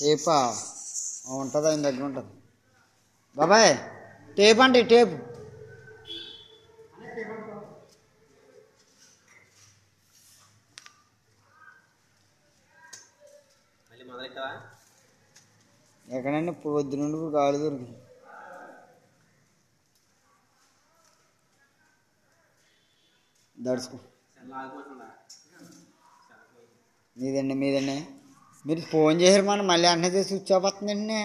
టేపా ఉంటుంది, ఆయన దగ్గర ఉంటుంది. బాబాయ్ టేప్ అంటే టేప్. ఎక్కడండి పొద్దు నుండి గాలి దొరికి దడుచుకో. మీదండి మీరు ఫోన్ చేశారు మనం మళ్ళీ వెంటనే చేసి స్విచ్ ఆఫ్ వస్తుందండి.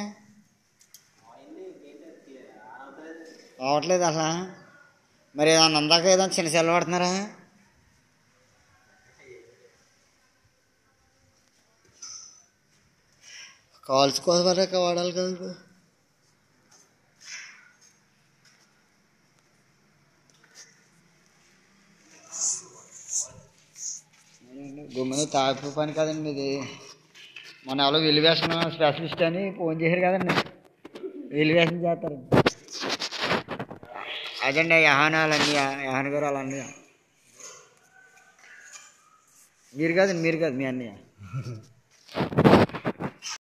అవట్లేదు అసలు. మరి ఏదన్నా అందాక ఏదన్నా చిన్న సెల్ పడుతున్నారా? కాల్స్ కోసం వాడాలి కదా. గుమ్మని తాపి పని కదండి ఇది. మన ఎవరో వెలివేషన్ స్పెషలిస్ట్ అని ఫోన్ చేశారు కదండి, వెలివేషన్ చేస్తారు. అదండి యహానాలన్నీ, యహాన్ గారు అలా అన్నయ్య. మీరు కాదు మీ అన్నయ్య.